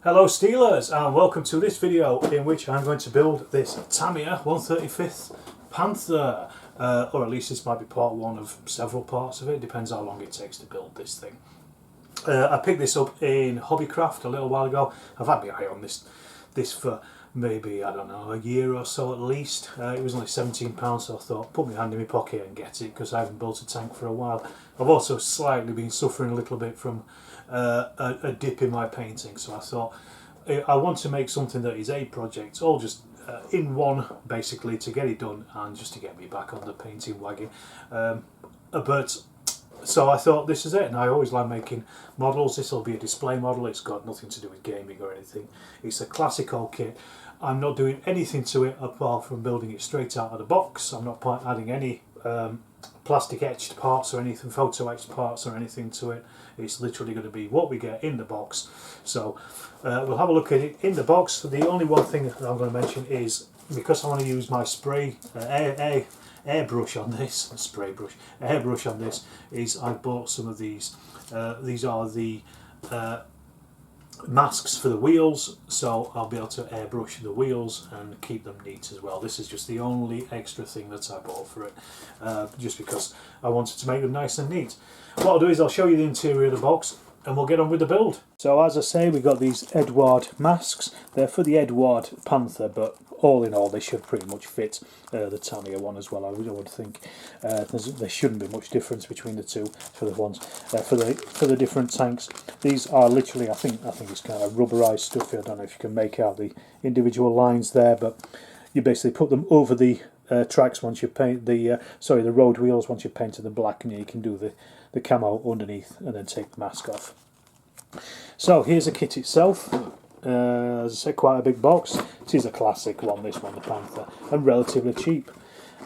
Hello Steelers, and welcome to this video in which I'm going to build this Tamiya 135th Panther, or at least this might be part one of several parts of it, depends how long it takes to build this thing. I picked this up in Hobbycraft a little while ago. I've had my eye on this for maybe, I don't know, a year or so at least. It was only £17, so I thought put my hand in my pocket and get it because I haven't built a tank for a while. I've also slightly been suffering a little bit from a dip in my painting, so I thought I want to make something that is a project, all just in one basically, to get it done and just to get me back on the painting wagon. So I thought this is it, and I always like making models. This will be a display model, it's got nothing to do with gaming or anything. It's a classic old kit. I'm not doing anything to it apart from building it straight out of the box. I'm not adding any plastic etched parts or anything, photo etched parts or anything to it. It's literally going to be what we get in the box. So we'll have a look at it in the box. The only one thing that I'm going to mention is, because I want to use my spray airbrush on this, airbrush on this, is I bought some of these. These are the masks for the wheels, so I'll be able to airbrush the wheels and keep them neat as well. This is just the only extra thing that I bought for it, just because I wanted to make them nice and neat. What I'll do is I'll show you the interior of the box and we'll get on with the build. So as I say, we've got these Edward masks. They're for the Edward Panther, but all in all they should pretty much fit the Tamiya one as well. I would think there shouldn't be much difference between the two for the ones for the different tanks. These are literally, I think it's kind of rubberized stuff here. I don't know if you can make out the individual lines there, but you basically put them over the tracks once you paint the road wheels once you painted them black, and you can do the camo underneath and then take the mask off. So here's the kit itself. As I said, quite a big box. It is a classic one, this one, the Panther, and relatively cheap.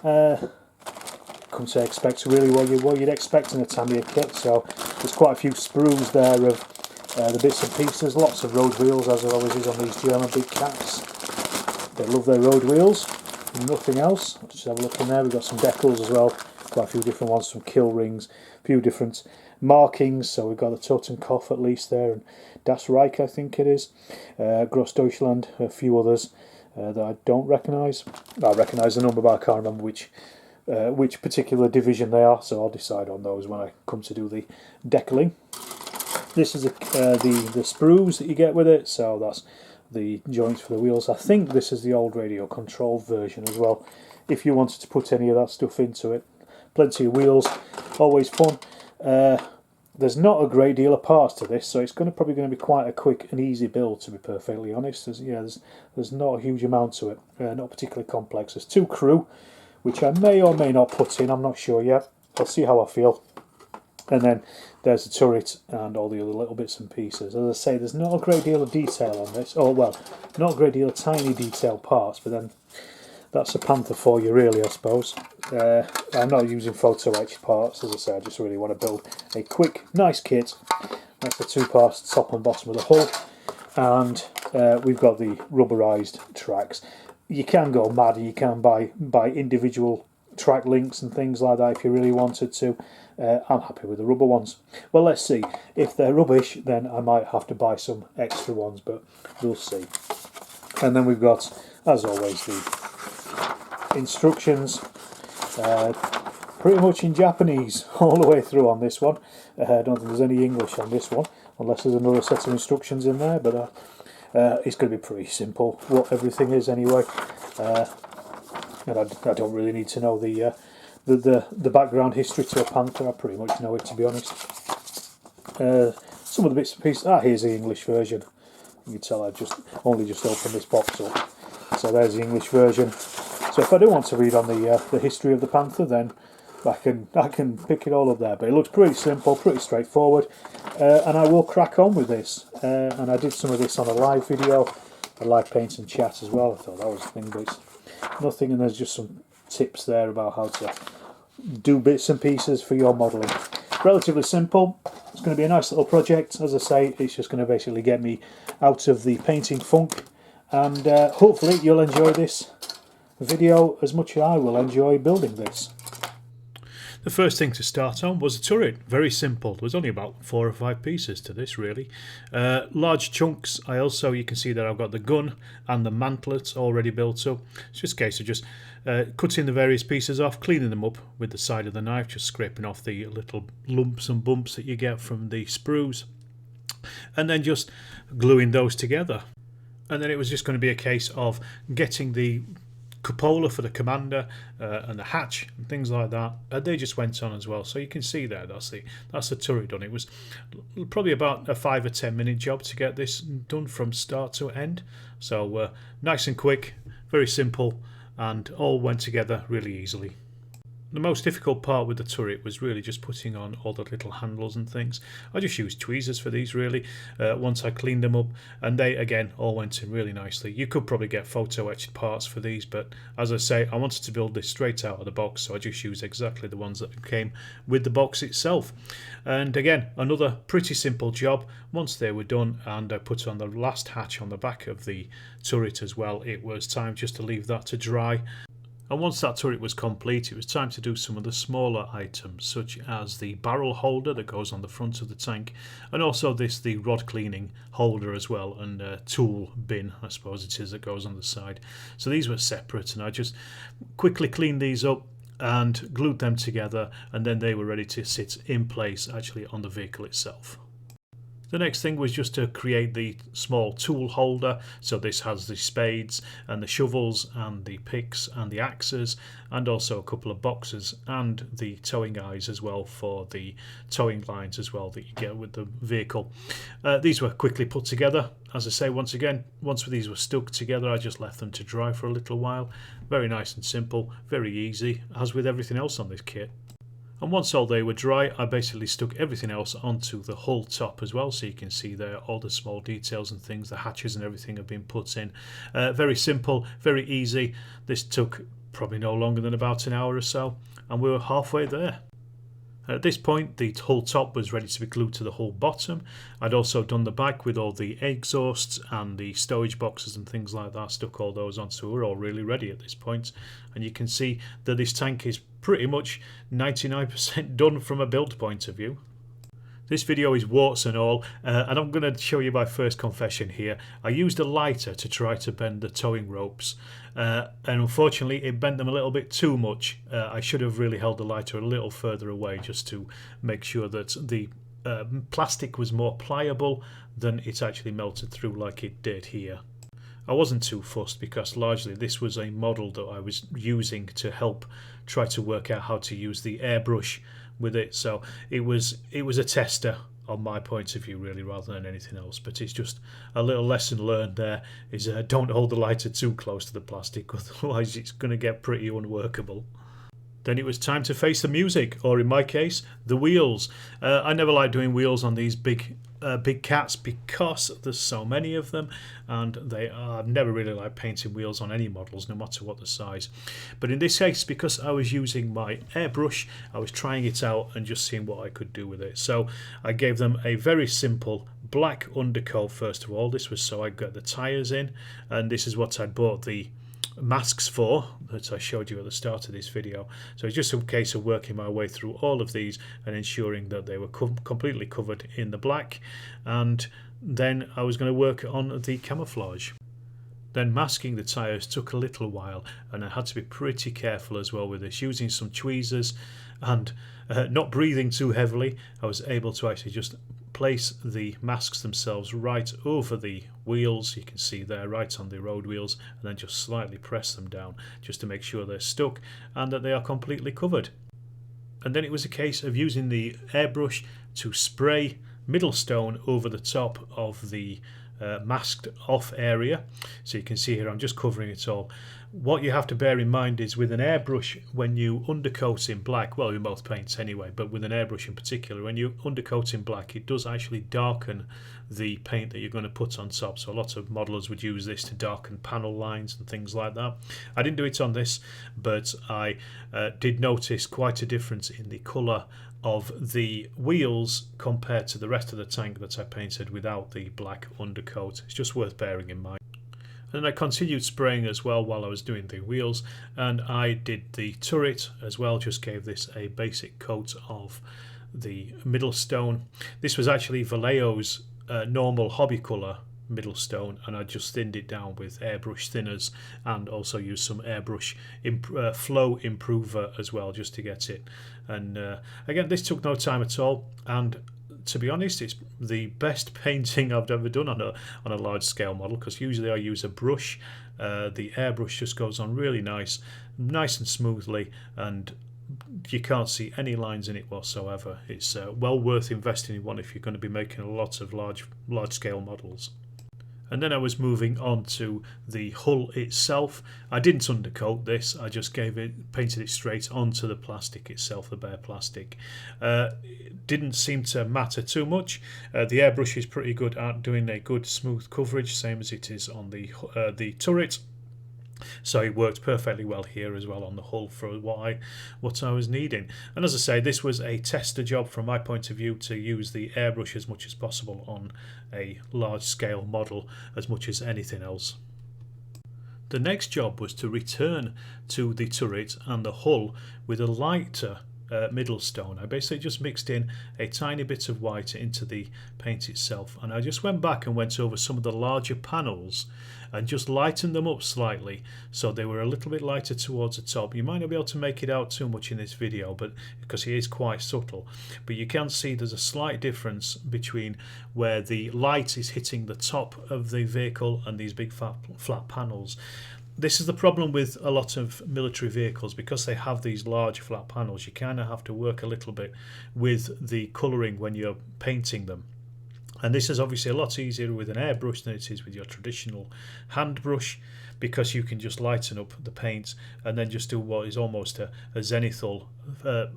Come to expect really what you'd expect in a Tamiya kit. So there's quite a few sprues there of the bits and pieces, lots of road wheels, as there always is on these German big cats. They love their road wheels, nothing else. I'll just have a look in there. We've got some decals as well, quite a few different ones, some kill rings, a few different markings. So we've got the Totenkopf at least there, and Das Reich, I think it is, Gross Deutschland, a few others that I don't recognise. I recognise the number, but I can't remember which particular division they are, so I'll decide on those when I come to do the decaling. This is the sprues that you get with it, so that's the joints for the wheels. I think this is the old radio controlled version as well, if you wanted to put any of that stuff into it. Plenty of wheels, always fun. There's not a great deal of parts to this, so it's probably going to be quite a quick and easy build, to be perfectly honest. There's not a huge amount to it, not particularly complex. There's two crew, which I may or may not put in, I'm not sure yet. I'll see how I feel. And then there's the turret and all the other little bits and pieces. As I say, there's not a great deal of detail on this. Oh well, not a great deal of tiny detail parts, but then that's a Panther for you really, I suppose. I'm not using photo etched parts, as I say. I just really want to build a quick, nice kit. That's the two parts, top and bottom of the hull. And we've got the rubberized tracks. You can go mad, and you can buy individual track links and things like that if you really wanted to. I'm happy with the rubber ones. Well, let's see. If they're rubbish, then I might have to buy some extra ones, but we'll see. And then we've got, as always, the instructions, pretty much in Japanese all the way through on this one. I don't think there's any English on this one, unless there's another set of instructions in there, but it's going to be pretty simple, what everything is anyway. And I don't really need to know the background history to a Panther. I pretty much know it, to be honest. Some of the bits and pieces. Here's the English version. You can tell I've only just opened this box up. So there's the English version. So if I do want to read on the history of the Panther, then I can pick it all up there. But it looks pretty simple, pretty straightforward, and I will crack on with this. And I did some of this on a live video, a live paint and chat as well. I thought that was the thing, but it's nothing. And there's just some tips there about how to do bits and pieces for your modelling. Relatively simple. It's going to be a nice little project. As I say, it's just going to basically get me out of the painting funk, and hopefully you'll enjoy this video as much as I will enjoy building this. The first thing to start on was a turret. Very simple. There was only about 4 or 5 pieces to this really. Large chunks. You can see that I've got the gun and the mantlets already built up. It's just a case of just cutting the various pieces off, cleaning them up with the side of the knife, just scraping off the little lumps and bumps that you get from the sprues, and then just gluing those together. And then it was just going to be a case of getting the cupola for the commander and the hatch and things like that, and they just went on as well. So you can see there, that's the turret done. It was probably about a 5 or 10 minute job to get this done from start to end. So nice and quick, very simple, and all went together really easily. The most difficult part with the turret was really just putting on all the little handles and things. I just used tweezers for these really, once I cleaned them up, and they again all went in really nicely. You could probably get photo etched parts for these, but as I say, I wanted to build this straight out of the box, so I just used exactly the ones that came with the box itself. And again, another pretty simple job. Once they were done and I put on the last hatch on the back of the turret as well, it was time just to leave that to dry. And once that turret was complete, it was time to do some of the smaller items, such as the barrel holder that goes on the front of the tank, and also the rod cleaning holder as well, and a tool bin, I suppose it is, that goes on the side. So these were separate, and I just quickly cleaned these up and glued them together, and then they were ready to sit in place actually on the vehicle itself. The next thing was just to create the small tool holder. So this has the spades and the shovels and the picks and the axes, and also a couple of boxes and the towing eyes as well for the towing lines as well that you get with the vehicle. These were quickly put together. As I say, once these were stuck together, I just left them to dry for a little while. Very nice and simple, very easy, as with everything else on this kit. And once all they were dry, I basically stuck everything else onto the hull top as well, so you can see there all the small details and things, the hatches and everything have been put in. Very simple, very easy. This took probably no longer than about an hour or so, and we were halfway there. At this point, the hull top was ready to be glued to the hull bottom. I'd also done the back with all the exhausts and the stowage boxes and things like that, stuck all those on, so we're all really ready at this point. And you can see that this tank is pretty much 99% done from a build point of view. This video is warts and all, and I'm going to show you my first confession here. I used a lighter to try to bend the towing ropes, and unfortunately it bent them a little bit too much. I should have really held the lighter a little further away just to make sure that the plastic was more pliable than it actually melted through like it did here. I wasn't too fussed because largely this was a model that I was using to help try to work out how to use the airbrush with it, so it was a tester on my point of view really, rather than anything else. But it's just a little lesson learned there, is don't hold the lighter too close to the plastic, otherwise it's going to get pretty unworkable. Then it was time to face the music, or in my case, the wheels. I never like doing wheels on these big cats because there's so many of them, and I've never really liked painting wheels on any models, no matter what the size. But in this case, because I was using my airbrush, I was trying it out and just seeing what I could do with it. So I gave them a very simple black undercoat first of all. This was so I got the tyres in, and this is what I'd bought the masks for that I showed you at the start of this video. So it's just a case of working my way through all of these and ensuring that they were completely covered in the black, and then I was going to work on the camouflage. Then masking the tyres took a little while, and I had to be pretty careful as well with this, using some tweezers and not breathing too heavily. I was able to actually just place the masks themselves right over the wheels, you can see there, right on the road wheels, and then just slightly press them down just to make sure they're stuck and that they are completely covered. And then it was a case of using the airbrush to spray Middlestone over the top of the masked off area. So you can see here I'm just covering it all. What you have to bear in mind is with an airbrush, when you undercoat in black, well in both paints anyway, but with an airbrush in particular, when you undercoat in black it does actually darken the paint that you're going to put on top. So a lot of modelers would use this to darken panel lines and things like that. I didn't do it on this, but I did notice quite a difference in the colour of the wheels compared to the rest of the tank that I painted without the black undercoat. It's just worth bearing in mind. And I continued spraying as well while I was doing the wheels, and I did the turret as well, just gave this a basic coat of the middle stone. This was actually Vallejo's normal hobby colour middle stone, and I just thinned it down with airbrush thinners and also used some airbrush flow improver as well, just to get it. And again, this took no time at all, and to be honest, it's the best painting I've ever done on a large scale model, because usually I use a brush. The airbrush just goes on really nice and smoothly, and you can't see any lines in it whatsoever. It's well worth investing in one if you're going to be making a lot of large scale models. And then I was moving on to the hull itself. I didn't undercoat this, I just painted it straight onto the plastic itself, the bare plastic. It didn't seem to matter too much. The airbrush is pretty good at doing a good smooth coverage, same as it is on the turret. So it worked perfectly well here as well on the hull for what I was needing. And as I say, this was a tester job from my point of view, to use the airbrush as much as possible on a large scale model as much as anything else. The next job was to return to the turret and the hull with a lighter middle stone. I basically just mixed in a tiny bit of white into the paint itself, and I just went back and went over some of the larger panels and just lightened them up slightly so they were a little bit lighter towards the top. You might not be able to make it out too much in this video, but because it is quite subtle, but you can see there's a slight difference between where the light is hitting the top of the vehicle and these big flat panels. This is the problem with a lot of military vehicles, because they have these large flat panels. You kind of have to work a little bit with the colouring when you're painting them. And this is obviously a lot easier with an airbrush than it is with your traditional hand brush, because you can just lighten up the paint and then just do what is almost a zenithal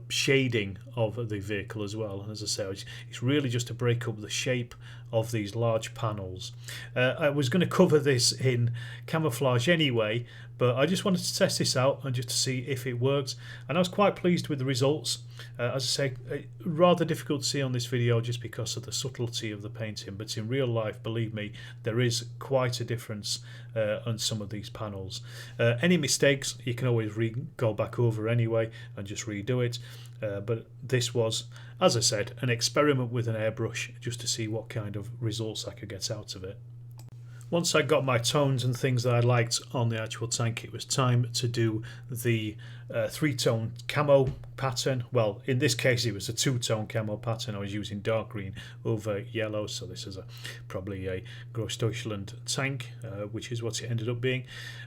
shading of the vehicle as well. And as I say, it's really just to break up the shape of these large panels. I was going to cover this in camouflage anyway, but I just wanted to test this out and just to see if it works, and I was quite pleased with the results. As I say, rather difficult to see on this video just because of the subtlety of the painting, but in real life, believe me, there is quite a difference on some of these panels. Any mistakes you can always go back over anyway and just redo it, but this was, as I said, an experiment with an airbrush just to see what kind of results I could get out of it. Once I got my tones and things that I liked on the actual tank, it was time to do the three-tone camo pattern. Well, in this case it was a two-tone camo pattern. I was using dark green over yellow, so this is probably a Großdeutschland tank, which is what it ended up being.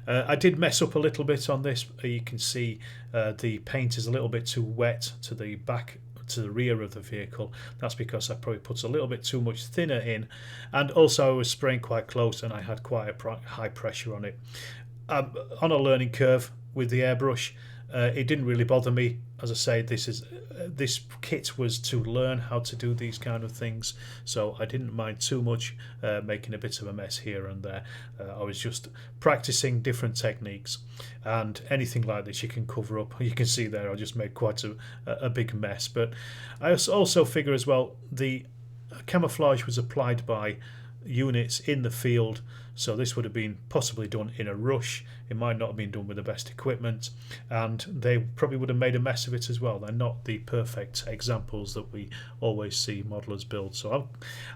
I did mess up a little bit on this. You can see the paint is a little bit too wet to the back, to the rear of the vehicle. That's because I probably put a little bit too much thinner in, and also I was spraying quite close and I had quite a high pressure on it. On a learning curve with the airbrush, it didn't really bother me. As I say, this kit was to learn how to do these kind of things, so I didn't mind too much making a bit of a mess here and there. I was just practicing different techniques, and anything like this you can cover up. You can see there I just made quite a big mess, but I also figure as well the camouflage was applied by units in the field, so this would have been possibly done in a rush. It might not have been done with the best equipment, and they probably would have made a mess of it as well. They're not the perfect examples that we always see modelers build, so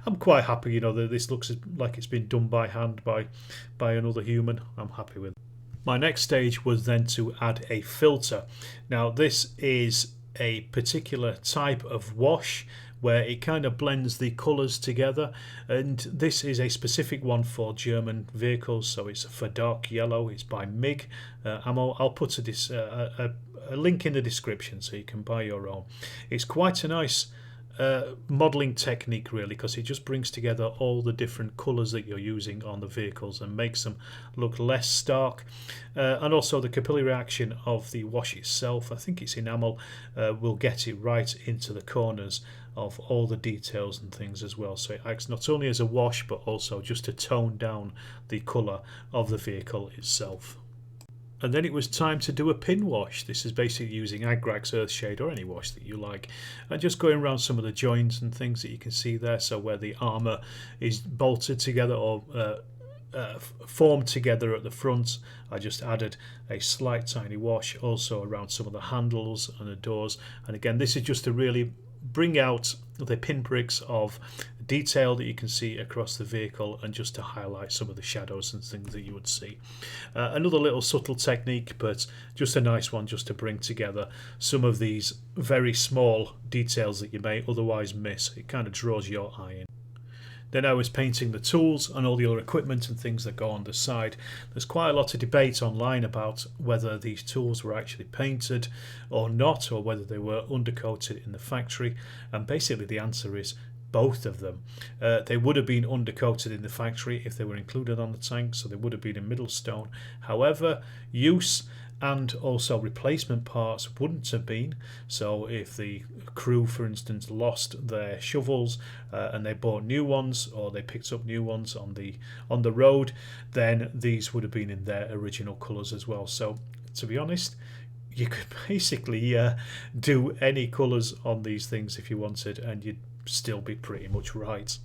I'm quite happy, you know, that this looks like it's been done by hand by another human. I'm happy with it. My next stage was then to add a filter. Now this is a particular type of wash where it kind of blends the colours together, and this is a specific one for German vehicles, so it's for dark yellow. It's by MIG Ammo. I'll put a link in the description so you can buy your own. It's quite a nice modelling technique really, because it just brings together all the different colours that you're using on the vehicles and makes them look less stark, and also the capillary action of the wash itself, I think it's enamel, will get it right into the corners of all the details and things as well, so it acts not only as a wash but also just to tone down the colour of the vehicle itself. And then it was time to do a pin wash. This is basically using Agrax Earthshade or any wash that you like, and just going around some of the joints and things that you can see there, so where the armour is bolted together or formed together at the front. I just added a slight tiny wash also around some of the handles and the doors, and again this is just to really bring out the pinpricks of detail that you can see across the vehicle and just to highlight some of the shadows and things that you would see. Another little subtle technique, but just a nice one just to bring together some of these very small details that you may otherwise miss. It kind of draws your eye in. Then I was painting the tools and all the other equipment and things that go on the side. There's quite a lot of debate online about whether these tools were actually painted or not, or whether they were undercoated in the factory, and basically the answer is both of them. They would have been undercoated in the factory if they were included on the tank, so they would have been in middle stone. However, use and also replacement parts wouldn't have been. So if the crew, for instance, lost their shovels and they bought new ones, or they picked up new ones on the road, then these would have been in their original colours as well. So to be honest, you could basically do any colours on these things if you wanted, and you'd still be pretty much right.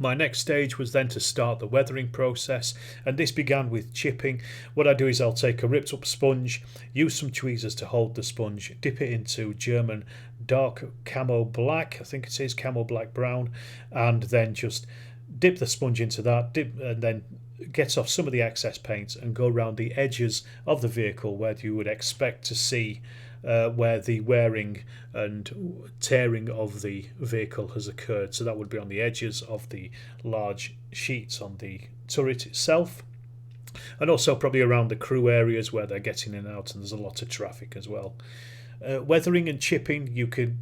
My next stage was then to start the weathering process, and this began with chipping. What I do is I'll take a ripped up sponge, use some tweezers to hold the sponge, dip it into German dark camo black, I think it is camo black brown, and then just dip the sponge into that, and then get off some of the excess paint and go around the edges of the vehicle where you would expect to see where the wearing and tearing of the vehicle has occurred. So that would be on the edges of the large sheets on the turret itself, and also probably around the crew areas where they're getting in and out, and there's a lot of traffic as well. Weathering and chipping, you could,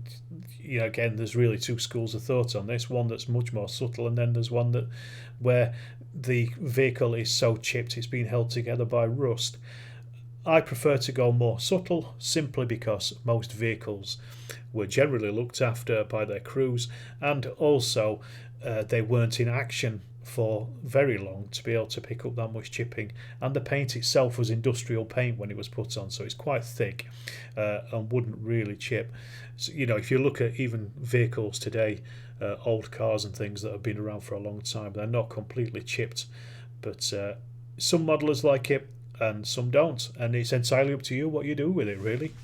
again, there's really two schools of thought on this. One that's much more subtle, and then there's one that where the vehicle is so chipped it's been held together by rust. I prefer to go more subtle, simply because most vehicles were generally looked after by their crews, and also they weren't in action for very long to be able to pick up that much chipping, and the paint itself was industrial paint when it was put on, so it's quite thick and wouldn't really chip. So, if you look at even vehicles today, old cars and things that have been around for a long time, they're not completely chipped, but some modelers like it and some don't, and it's entirely up to you what you do with it, really.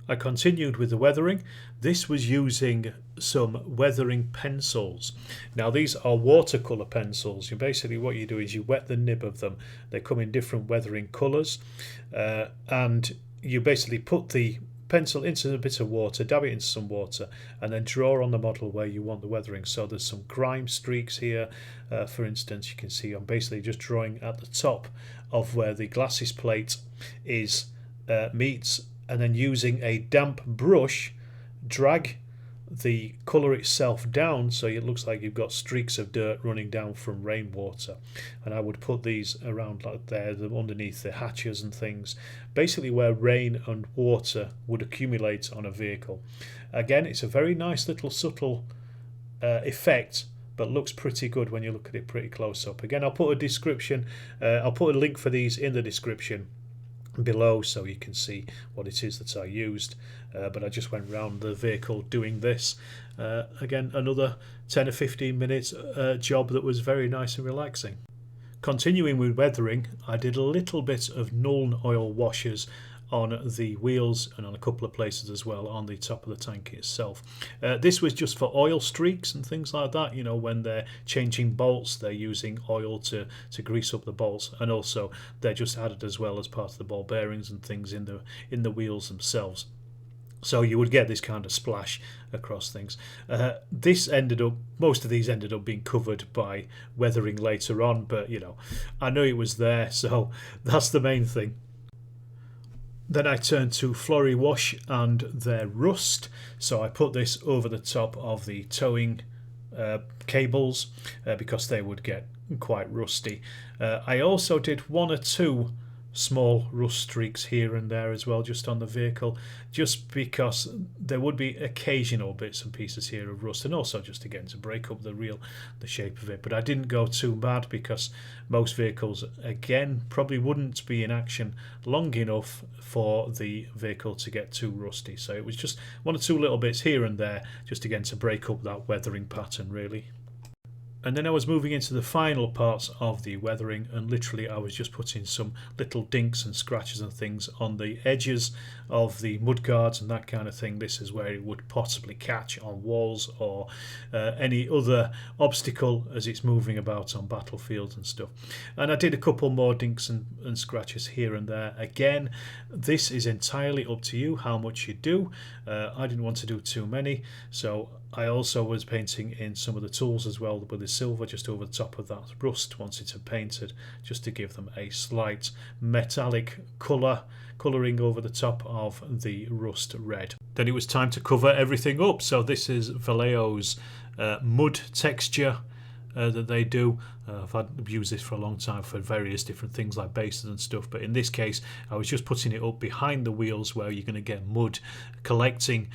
I continued with the weathering. This was using some weathering pencils. Now these are watercolour pencils. Basically what you do is you wet the nib of them. They come in different weathering colours, and you basically put the pencil into a bit of water, dab it into some water, and then draw on the model where you want the weathering. So there's some grime streaks here, for instance. You can see I'm basically just drawing at the top of where the glacis plate is meets, and then using a damp brush drag the colour itself down so it looks like you've got streaks of dirt running down from rainwater. And I would put these around like there, underneath the hatches and things, basically where rain and water would accumulate on a vehicle. Again, it's a very nice little subtle effect, but looks pretty good when you look at it pretty close up. Again, I'll put a description, I'll put a link for these in the description below so you can see what it is that I used, but I just went around the vehicle doing this. Again, another 10 or 15 minutes job that was very nice and relaxing. Continuing with weathering, I did a little bit of Nuln oil washes on the wheels and on a couple of places as well on the top of the tank itself. This was just for oil streaks and things like that. When they're changing bolts, they're using oil to grease up the bolts, and also they're just added as well as part of the ball bearings and things in the wheels themselves. So you would get this kind of splash across things. Most of these ended up being covered by weathering later on, but I knew it was there, so that's the main thing. Then I turned to Flurry Wash and their rust. So I put this over the top of the towing cables because they would get quite rusty. I also did one or two small rust streaks here and there as well, just on the vehicle, just because there would be occasional bits and pieces here of rust, and also just again to break up the shape of it. But I didn't go too bad because most vehicles again probably wouldn't be in action long enough for the vehicle to get too rusty, so it was just one or two little bits here and there, just again to break up that weathering pattern, really. And then I was moving into the final parts of the weathering, and literally I was just putting some little dinks and scratches and things on the edges of the mud guards and that kind of thing. This is where it would possibly catch on walls or any other obstacle as it's moving about on battlefields and stuff. And I did a couple more dinks and scratches here and there. Again, this is entirely up to you how much you do. I didn't want to do too many, so I also was painting in some of the tools as well with the silver just over the top of that rust once it's painted, just to give them a slight metallic colouring over the top of the rust red. Then it was time to cover everything up. So this is Vallejo's mud texture that they do. I've used this for a long time for various different things like bases and stuff, but in this case I was just putting it up behind the wheels where you're going to get mud collecting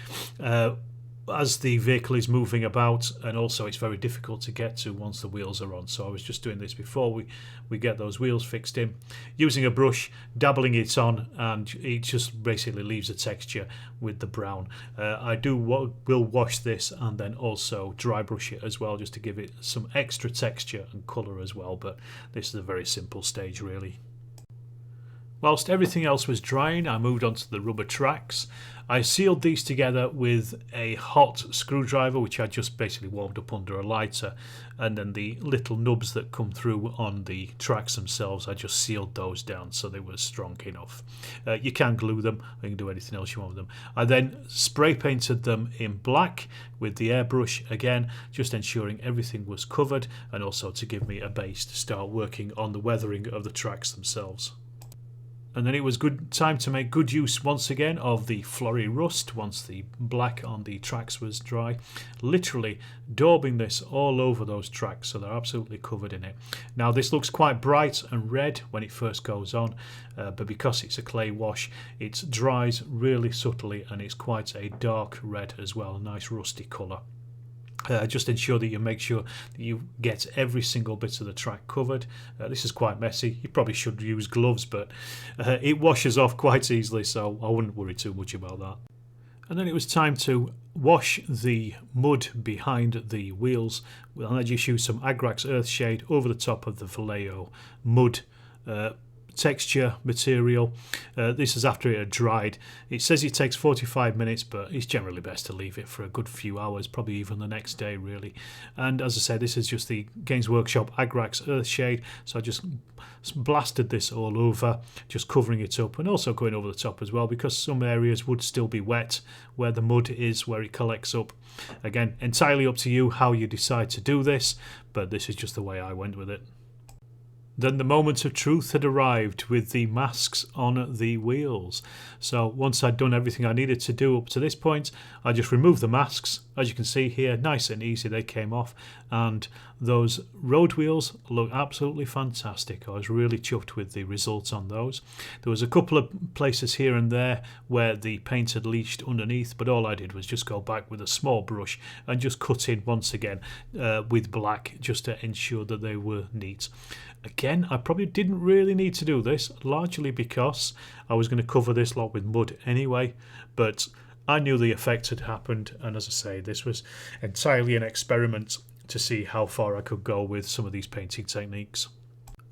as the vehicle is moving about, and also it's very difficult to get to once the wheels are on. So I was just doing this before we get those wheels fixed in, using a brush, dabbling it on, and it just basically leaves a texture with the brown. I will wash this and then also dry brush it as well, just to give it some extra texture and colour as well, but this is a very simple stage really. Whilst everything else was drying, I moved on to the rubber tracks. I sealed these together with a hot screwdriver, which I just basically warmed up under a lighter, and then the little nubs that come through on the tracks themselves, I just sealed those down so they were strong enough. You can glue them, you can do anything else you want with them. I then spray painted them in black with the airbrush again, just ensuring everything was covered, and also to give me a base to start working on the weathering of the tracks themselves. And then it was good time to make good use once again of the Florrie Rust once the black on the tracks was dry. Literally daubing this all over those tracks so they're absolutely covered in it. Now this looks quite bright and red when it first goes on, but because it's a clay wash it dries really subtly and it's quite a dark red as well, a nice rusty colour. Just ensure that you make sure that you get every single bit of the track covered. This is quite messy. You probably should use gloves, but it washes off quite easily, so I wouldn't worry too much about that. And then it was time to wash the mud behind the wheels, and I just used some Agrax Earthshade over the top of the Vallejo mud texture material. This is after it had dried. It says it takes 45 minutes, but it's generally best to leave it for a good few hours, probably even the next day really. And as I said, this is just the Games Workshop Agrax Earthshade, so I just blasted this all over, just covering it up and also going over the top as well, because some areas would still be wet where the mud is, where it collects up. Again, entirely up to you how you decide to do this, but this is just the way I went with it. Then the moment of truth had arrived with the masks on the wheels. So once I'd done everything I needed to do up to this point, I just removed the masks. As you can see here, nice and easy they came off, and those road wheels look absolutely fantastic. I was really chuffed with the results on those. There was a couple of places here and there where the paint had leached underneath, but all I did was just go back with a small brush and just cut in once again with black, just to ensure that they were neat. Again, I probably didn't really need to do this, largely because I was going to cover this lot with mud anyway, but I knew the effect had happened, and as I say, this was entirely an experiment to see how far I could go with some of these painting techniques.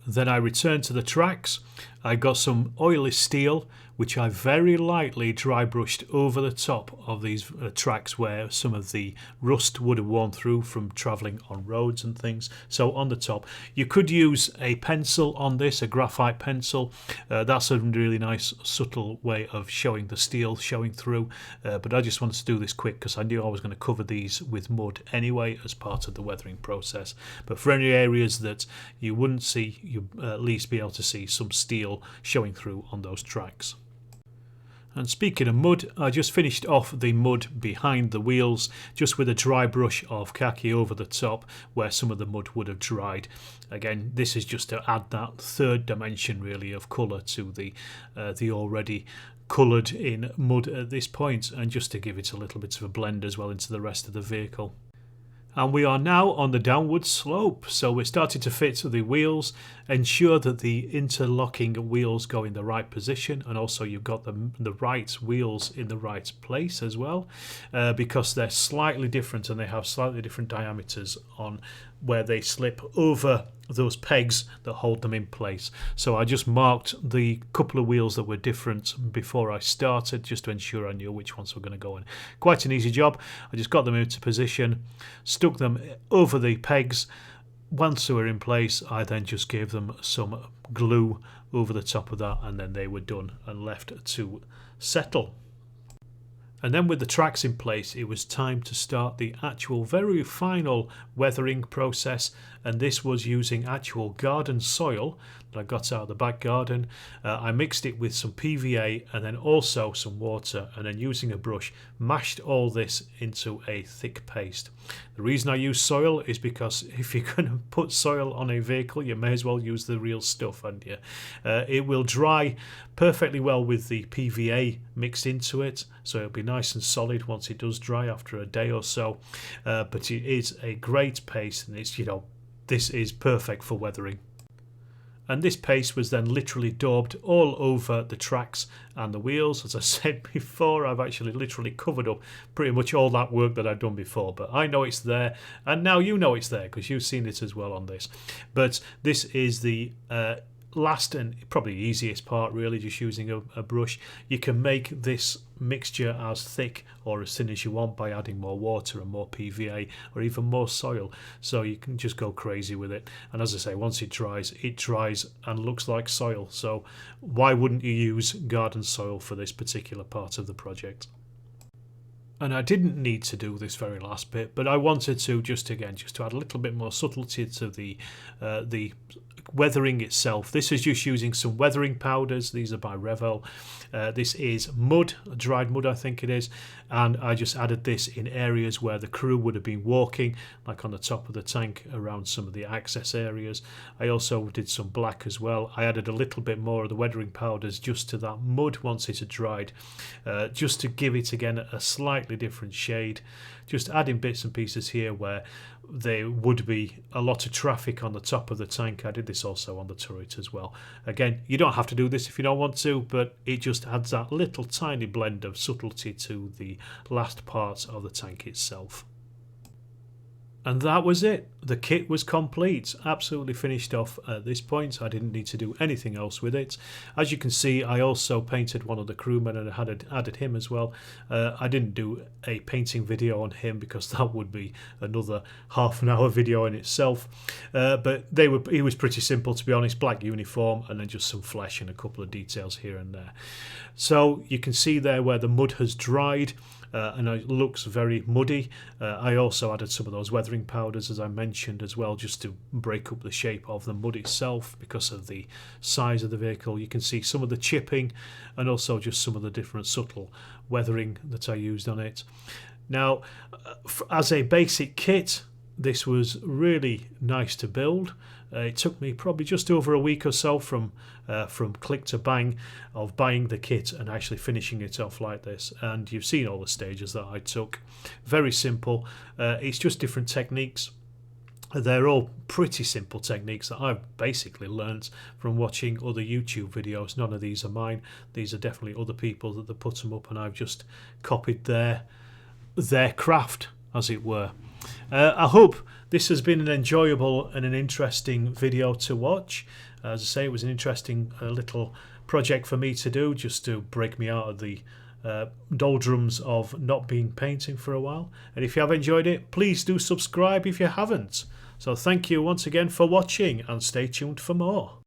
Then I returned to the tracks. I got some oily steel, which I very lightly dry brushed over the top of these tracks where some of the rust would have worn through from travelling on roads and things. So on the top, you could use a pencil on this, a graphite pencil. That's a really nice subtle way of showing the steel showing through, but I just wanted to do this quick because I knew I was going to cover these with mud anyway as part of the weathering process. But for any areas that you wouldn't see, you at least be able to see some steel showing through on those tracks. And speaking of mud, I just finished off the mud behind the wheels just with a dry brush of khaki over the top where some of the mud would have dried. Again, this is just to add that third dimension really of colour to the already coloured in mud at this point, and just to give it a little bit of a blend as well into the rest of the vehicle. And we are now on the downward slope, so we're starting to fit the wheels, ensure that the interlocking wheels go in the right position, and also you've got the right wheels in the right place as well, because they're slightly different and they have slightly different diameters on where they slip over those pegs that hold them in place. So I just marked the couple of wheels that were different before I started, just to ensure I knew which ones were going to go in. Quite an easy job. I just got them into position, stuck them over the pegs. Once they were in place, I then just gave them some glue over the top of that, and then they were done and left to settle. And then with the tracks in place, it was time to start the actual very final weathering process, and this was using actual garden soil that I got out of the back garden. I mixed it with some PVA and then also some water, and then using a brush mashed all this into a thick paste. The reason I use soil is because if you're going to put soil on a vehicle, you may as well use the real stuff, hadn't you? It will dry perfectly well with the PVA mixed into it, so it'll be nice and solid once it does dry after a day or so. But it is a great paste, and it's, this is perfect for weathering. And this paste was then literally daubed all over the tracks and the wheels. As I said before, I've actually literally covered up pretty much all that work that I've done before, but I know it's there, and now you know it's there because you've seen it as well on this. But this is the last and probably easiest part, really, just using a brush. You can make this mixture as thick or as thin as you want by adding more water and more PVA or even more soil, so you can just go crazy with it. And as I say, once it dries and looks like soil, so why wouldn't you use garden soil for this particular part of the project? And I didn't need to do this very last bit, but I wanted to just to add a little bit more subtlety to the weathering itself. This is just using some weathering powders. These are by Revell. This is mud, dried mud I think it is, and I just added this in areas where the crew would have been walking, like on the top of the tank around some of the access areas. I also did some black as well. I added a little bit more of the weathering powders just to that mud once it had dried, just to give it again a slightly different shade. Just adding bits and pieces here where there would be a lot of traffic on the top of the tank. I did this also on the turret as well. Again, you don't have to do this if you don't want to, but it just adds that little tiny blend of subtlety to the last part of the tank itself. And that was it. The kit was complete, absolutely finished off at this point. I didn't need to do anything else with it. As you can see, I also painted one of the crewmen and had added him as well. I didn't do a painting video on him because that would be another half-an-hour video in itself. But he was pretty simple, to be honest. Black uniform and then just some flesh and a couple of details here and there. So you can see there where the mud has dried. And it looks very muddy. I also added some of those weathering powders, as I mentioned as well, just to break up the shape of the mud itself because of the size of the vehicle. You can see some of the chipping and also just some of the different subtle weathering that I used on it. Now, as a basic kit, this was really nice to build. It took me probably just over a week or so from click to bang of buying the kit and actually finishing it off like this. And you've seen all the stages that I took. Very simple. It's just different techniques. They're all pretty simple techniques that I've basically learnt from watching other YouTube videos. None of these are mine. These are definitely other people that put them up, and I've just copied their craft, as it were. I hope this has been an enjoyable and an interesting video to watch. As I say, it was an interesting little project for me to do, just to break me out of the doldrums of not being painting for a while. And if you have enjoyed it, please do subscribe if you haven't. So thank you once again for watching, and stay tuned for more.